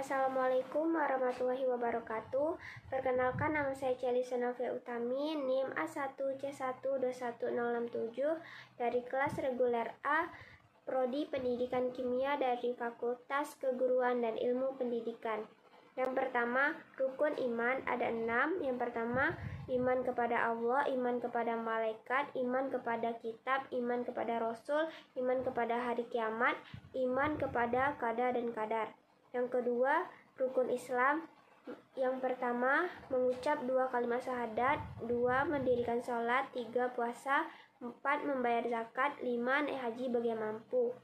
Assalamualaikum warahmatullahi wabarakatuh. Perkenalkan, nama saya Celisa Novia Utami, NIM A1C1216067 dari kelas reguler A, Prodi Pendidikan Kimia dari Fakultas Keguruan dan Ilmu Pendidikan. Yang pertama, rukun iman ada 6. Yang pertama, iman kepada Allah, iman kepada malaikat, iman kepada kitab, iman kepada rasul, iman kepada hari kiamat, iman kepada qada dan qadar. Yang kedua, rukun Islam. Yang pertama, mengucap 2 kalimat syahadat, 2 mendirikan sholat, 3 puasa, 4 membayar zakat, 5 naik haji bagi yang mampu.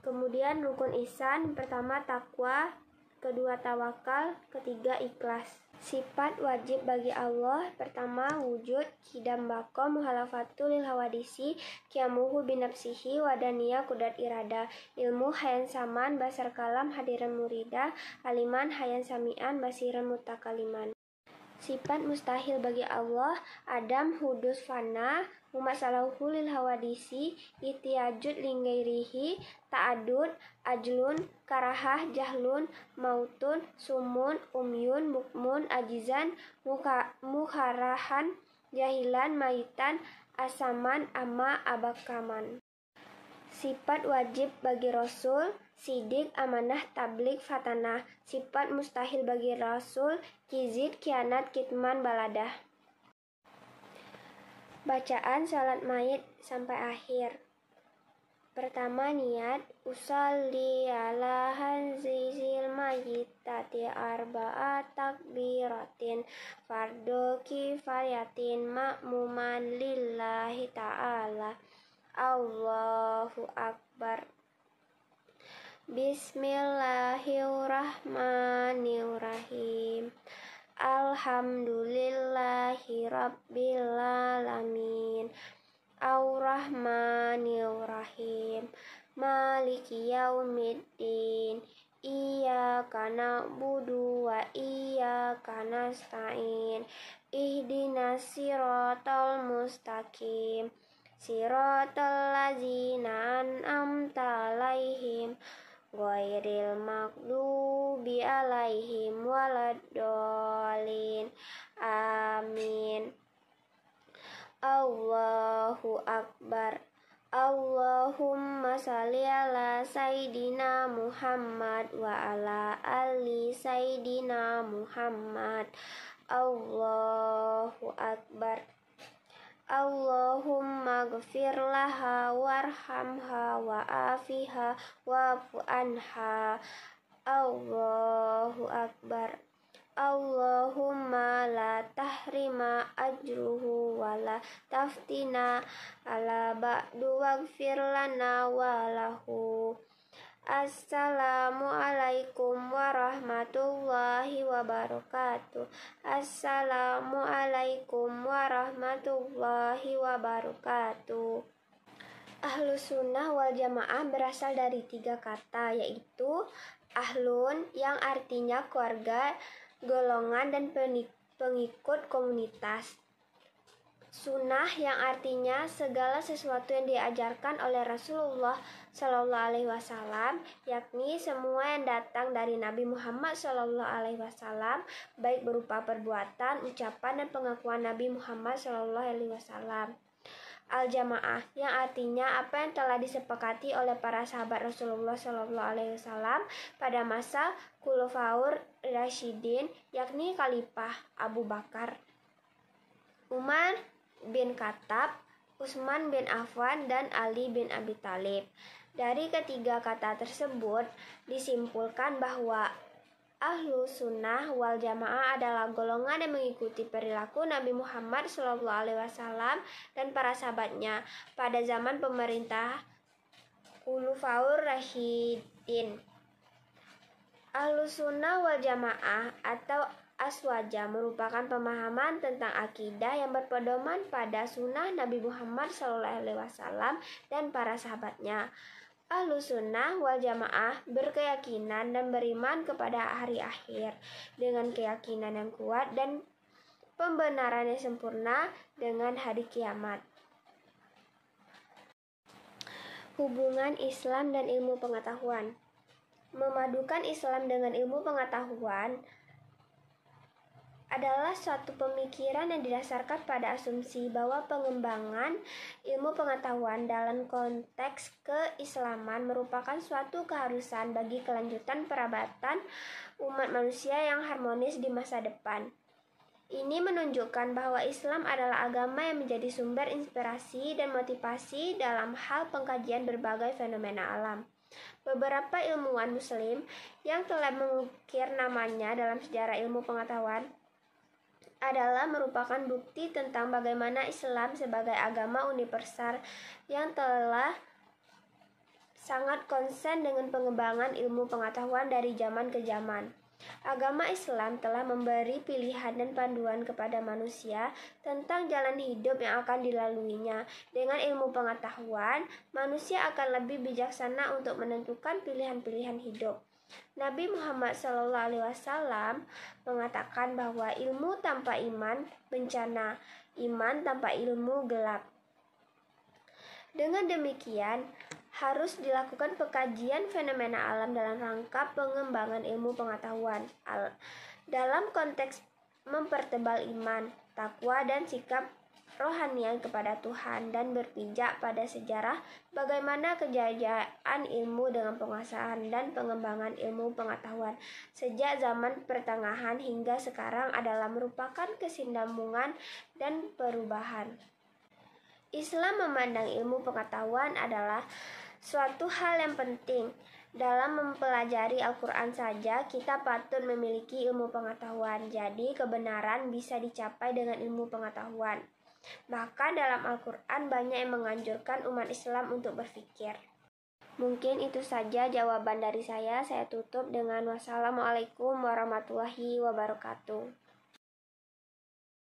Kemudian rukun ihsan, pertama takwa, kedua tawakal, ketiga ikhlas. Sifat wajib bagi Allah, pertama wujud, kidam bako, muhalafatul lil hawadisi, kiamuhu binafsihi, wadaniya kudrat irada, ilmu hayan saman, basar kalam, hadiran murida, aliman hayan samian, basiran mutakaliman. Sifat mustahil bagi Allah, adam hudus fana, mumasalahu lil hawadisi, ihtiyajud linggairihi, ta'adud, ajlun, karahah, jahlun, mautun, sumun, umyun, bukmun, ajizan, mukharahan, jahilan, maitan, asaman, ama, abakaman. Sifat wajib bagi Rasul, sidik, amanah, tablik, fatanah. Sifat mustahil bagi Rasul, kizid, kianat, kitman, baladah. Bacaan salat mayit sampai akhir. Pertama, niat usolli ala hanzizil mayyitati arba'a takbiratin fardu kifayatin ma'muman lillahi ta'ala. Allahu Akbar. Bismillahirrahmanirrahim. Alhamdulillahi rabbil alamin. Ar-Rahmanir-Rahim. Maliki yaumiddin. Iyyaka na'budu wa iyyaka nasta'in. Ihdinas siratal mustaqim. Siratal ladzina an'amta 'alaihim ghairil maghdubi 'alaihim waladdallin. Amin. Allahu Akbar. Allahumma shalli ala Sayyidina Muhammad wa ala ali Sayyidina Muhammad. Allahu Akbar. Allahumma ghfir laha warhamha wa afiha wa'fu anha. Allahu Akbar. Allahumma la tahrima ajruhu wa la taftina ala ba'du waghfir lana wa lahu. Assalamualaikum warahmatullahi wabarakatuh. Assalamualaikum warahmatullahi wabarakatuh. Ahlus sunnah wal jamaah berasal dari 3 kata, yaitu ahlun yang artinya keluarga, golongan, dan pengikut komunitas. Sunnah yang artinya segala sesuatu yang diajarkan oleh Rasulullah Shallallahu Alaihi Wasallam, yakni semua yang datang dari Nabi Muhammad Shallallahu Alaihi Wasallam, baik berupa perbuatan, ucapan, dan pengakuan Nabi Muhammad Shallallahu Alaihi Wasallam. Al-Jamaah yang artinya apa yang telah disepakati oleh para sahabat Rasulullah Shallallahu Alaihi Wasallam pada masa Khulafaur Rasyidin, yakni Khalifah Abu Bakar, Umar bin Khattab, Utsman bin Affan, dan Ali bin Abi Thalib. Dari ketiga kata tersebut disimpulkan bahwa Ahlus sunnah wal jamaah adalah golongan yang mengikuti perilaku Nabi Muhammad SAW dan para sahabatnya pada zaman pemerintah Khulafaur Rasyidin. Ahlus sunnah wal jamaah atau aswaja merupakan pemahaman tentang akidah yang berpedoman pada sunnah Nabi Muhammad SAW dan para sahabatnya. Ahlus sunnah wal jamaah berkeyakinan dan beriman kepada hari akhir dengan keyakinan yang kuat dan pembenaran yang sempurna dengan hari kiamat. Hubungan Islam dan ilmu pengetahuan. Memadukan Islam dengan ilmu pengetahuan adalah suatu pemikiran yang didasarkan pada asumsi bahwa pengembangan ilmu pengetahuan dalam konteks keislaman merupakan suatu keharusan bagi kelanjutan perabatan umat manusia yang harmonis di masa depan. Ini menunjukkan bahwa Islam adalah agama yang menjadi sumber inspirasi dan motivasi dalam hal pengkajian berbagai fenomena alam. Beberapa ilmuwan Muslim yang telah mengukir namanya dalam sejarah ilmu pengetahuan adalah merupakan bukti tentang bagaimana Islam sebagai agama universal yang telah sangat konsen dengan pengembangan ilmu pengetahuan dari zaman ke zaman. Agama Islam telah memberi pilihan dan panduan kepada manusia tentang jalan hidup yang akan dilaluinya. Dengan ilmu pengetahuan, manusia akan lebih bijaksana untuk menentukan pilihan-pilihan hidup. Nabi Muhammad SAW mengatakan bahwa ilmu tanpa iman bencana, iman tanpa ilmu gelap. Dengan demikian, harus dilakukan pengkajian fenomena alam dalam rangka pengembangan ilmu pengetahuan dalam konteks mempertebal iman, takwa, dan sikap rohanian kepada Tuhan, dan berpijak pada sejarah bagaimana kejayaan ilmu dengan penguasaan dan pengembangan ilmu pengetahuan sejak zaman pertengahan hingga sekarang adalah merupakan kesinambungan dan perubahan. Islam memandang ilmu pengetahuan adalah suatu hal yang penting. Dalam mempelajari Al-Quran saja, kita patut memiliki ilmu pengetahuan. Jadi, kebenaran bisa dicapai dengan ilmu pengetahuan. Bahkan dalam Al-Quran banyak yang menganjurkan umat Islam untuk berpikir. Mungkin itu saja jawaban dari saya. Saya tutup dengan wassalamualaikum warahmatullahi wabarakatuh.